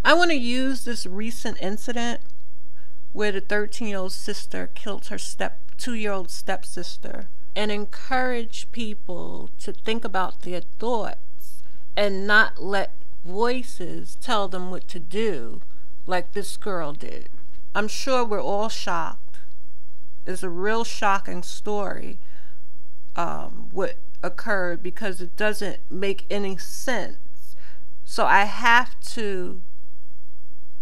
I want to use this recent incident where the 13-year-old sister killed her 2-year-old stepsister and encourage people to think about their thoughts and not let voices tell them what to do like this girl did. I'm sure we're all shocked. It's a real shocking story, what occurred, because it doesn't make any sense. So I have to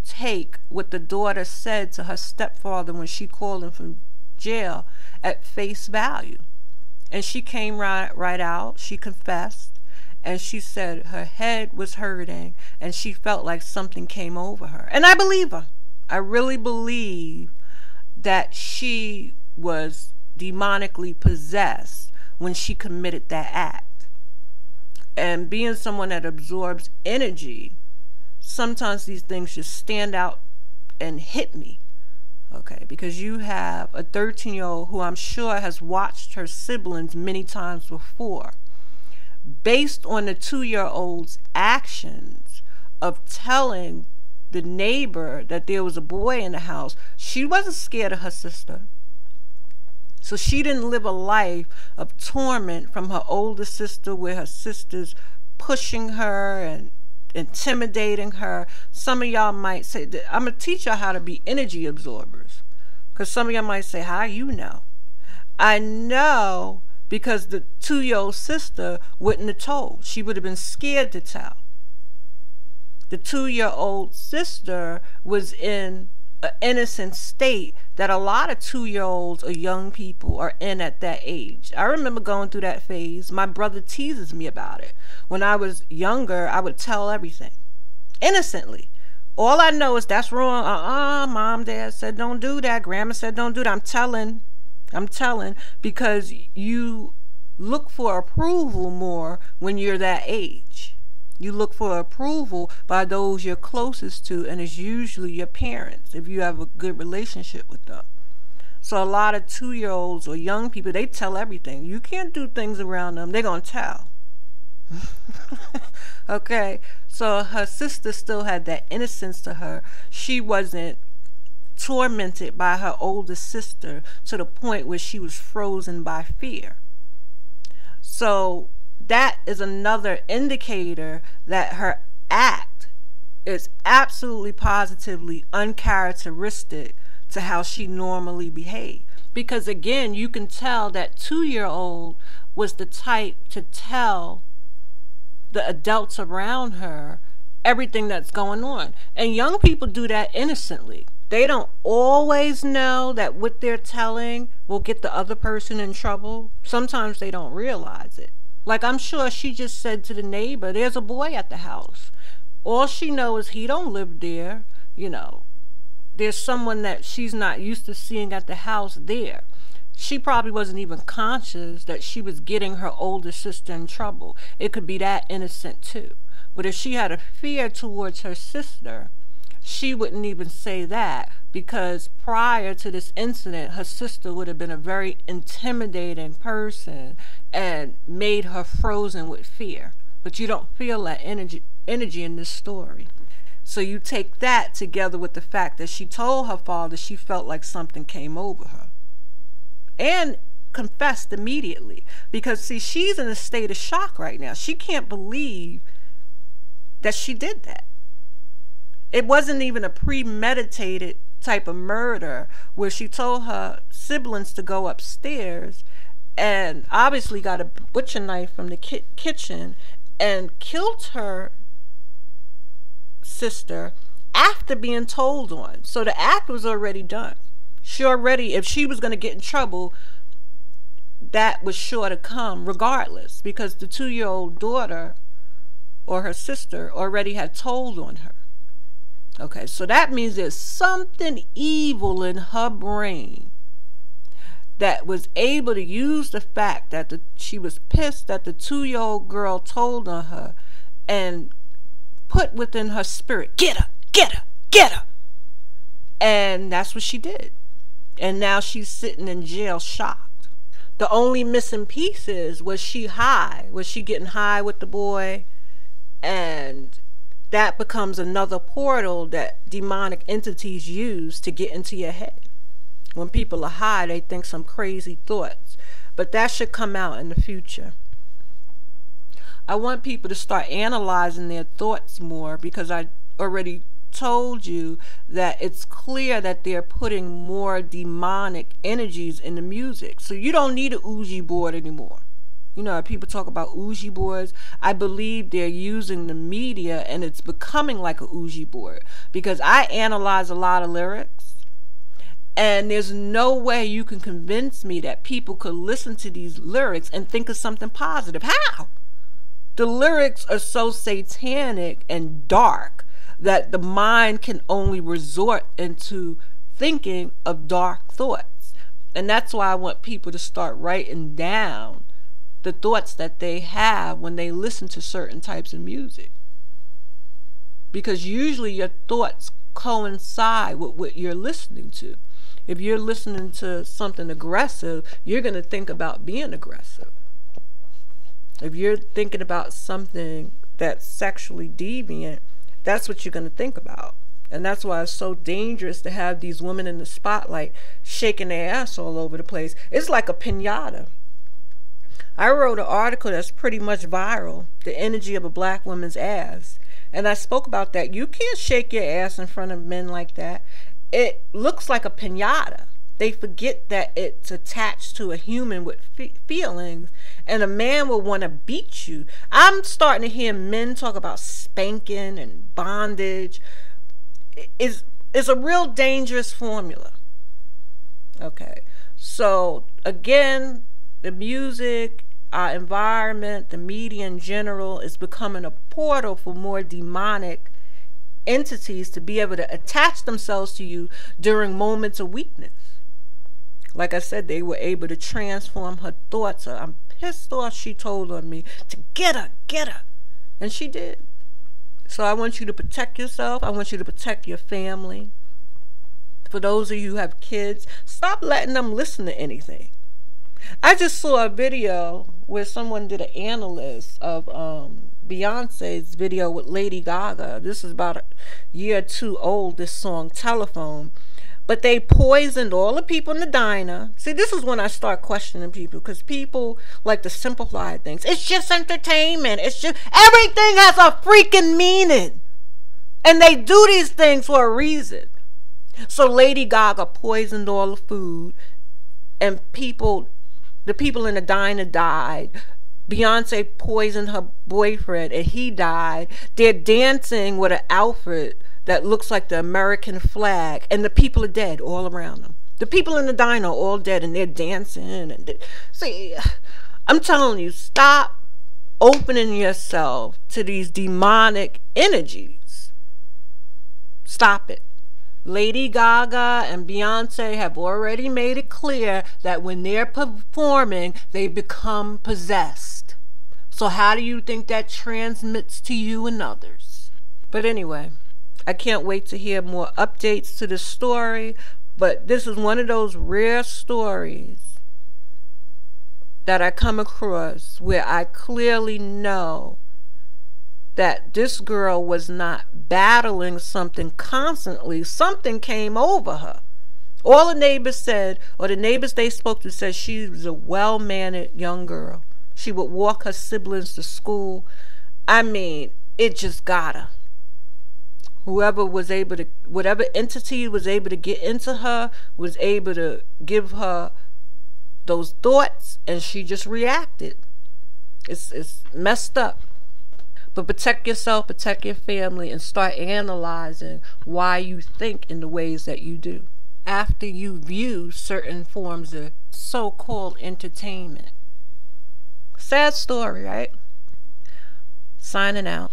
take what the daughter said to her stepfather when she called him from jail at face value. And she came right out. She confessed, and she said her head was hurting and she felt like something came over her. And I believe her. I really believe that she was demonically possessed when she committed that act. And being someone that absorbs energy, sometimes these things just stand out and hit me. Okay, because you have a 13-year-old who I'm sure has watched her siblings many times before. Based on the 2-year-old's actions of telling the neighbor that there was a boy in the house, she wasn't scared of her sister. So she didn't live a life of torment from her older sister, where her sister's pushing her and intimidating her. Some of y'all might say, I'm going to teach y'all how to be energy absorbers. Because some of y'all might say, how you know? I know because the 2-year-old sister wouldn't have told. She would have been scared to tell. The 2-year-old sister was in an innocent state that a lot of 2-year-olds or young people are in at that age. I remember going through that phase. My brother teases me about it. When I was younger, I would tell everything innocently. All I know is that's wrong. Mom, dad said don't do that. Grandma said don't do that. I'm telling, because you look for approval more when you're that age. You look for approval by those you're closest to, and it's usually your parents if you have a good relationship with them. So a lot of 2-year-olds or young people, they tell everything. You can't do things around them. They're going to tell. Okay, so her sister still had that innocence to her. She wasn't tormented by her older sister to the point where she was frozen by fear. So that is another indicator that her act is absolutely positively uncharacteristic to how she normally behaved. Because again, you can tell that 2-year-old was the type to tell the adults around her everything that's going on. And young people do that innocently. They don't always know that what they're telling will get the other person in trouble. Sometimes they don't realize it. Like, I'm sure she just said to the neighbor, there's a boy at the house. All she knows is he don't live there. You know, there's someone that she's not used to seeing at the house there. She probably wasn't even conscious that she was getting her older sister in trouble. It could be that innocent too. But if she had a fear towards her sister, she wouldn't even say that, because prior to this incident, her sister would have been a very intimidating person and made her frozen with fear. But you don't feel that energy in this story. So you take that together with the fact that she told her father she felt like something came over her. And confessed immediately. Because, see, she's in a state of shock right now. She can't believe that she did that. It wasn't even a premeditated type of murder where she told her siblings to go upstairs and obviously got a butcher knife from the kitchen and killed her sister after being told on. So the act was already done. She already, if she was going to get in trouble, that was sure to come regardless, because the 2-year-old daughter or her sister already had told on her. Okay, so that means there's something evil in her brain that was able to use the fact that she was pissed that the 2-year-old girl told on her and put within her spirit, get her, get her, get her. And that's what she did. And now she's sitting in jail shocked. The only missing piece is, was she high? Was she getting high with the boy? And that becomes another portal that demonic entities use to get into your head. When people are high, they think some crazy thoughts, but that should come out in the future. I want people to start analyzing their thoughts more, because I already told you that it's clear that they're putting more demonic energies in the music. So you don't need a Ouija board anymore. You know, people talk about Ouija boards. I believe they're using the media and it's becoming like a Ouija board, because I analyze a lot of lyrics and there's no way you can convince me that people could listen to these lyrics and think of something positive. How? The lyrics are so satanic and dark that the mind can only resort into thinking of dark thoughts. And that's why I want people to start writing down the thoughts that they have when they listen to certain types of music. Because usually your thoughts coincide with what you're listening to. If you're listening to something aggressive, you're going to think about being aggressive. If you're thinking about something that's sexually deviant, that's what you're going to think about. And that's why it's so dangerous to have these women in the spotlight shaking their ass all over the place. It's like a piñata. I wrote an article that's pretty much viral, The Energy of a Black Woman's Ass. And I spoke about that. You can't shake your ass in front of men like that. It looks like a piñata. They forget that it's attached to a human with feelings, and a man will want to beat you. I'm starting to hear men talk about spanking and bondage. It's a real dangerous formula. Okay, so again, the music, our environment, the media in general is becoming a portal for more demonic entities to be able to attach themselves to you during moments of weakness. Like I said, they were able to transform her thoughts. I'm pissed off, she told on me, to get her. And she did. So I want you to protect yourself. I want you to protect your family. For those of you who have kids, stop letting them listen to anything. I just saw a video where someone did an analysis of Beyonce's video with Lady Gaga. This is about a year or two old, this song, Telephone. But they poisoned all the people in the diner. See, this is when I start questioning people, because people like to simplify things. It's just entertainment. It's just, everything has a freaking meaning. And they do these things for a reason. So Lady Gaga poisoned all the food, and the people in the diner died. Beyonce poisoned her boyfriend and he died. They're dancing with an outfit that looks like the American flag, and the people are dead all around them. The people in the diner are all dead, and they're dancing. See, I'm telling you, stop opening yourself to these demonic energies. Stop it. Lady Gaga and Beyonce have already made it clear that when they're performing, they become possessed. So how do you think that transmits to you and others? But anyway, I can't wait to hear more updates to this story, but this is one of those rare stories that I come across where I clearly know that this girl was not battling something constantly. Something came over her. All the neighbors said, or the neighbors they spoke to said, she was a well-mannered young girl. She would walk her siblings to school. I mean, it just got her. Whoever was able to, whatever entity was able to get into her, was able to give her those thoughts, and she just reacted. It's messed up. But protect yourself, protect your family, and start analyzing why you think in the ways that you do after you view certain forms of so-called entertainment. Sad story, right? Signing out.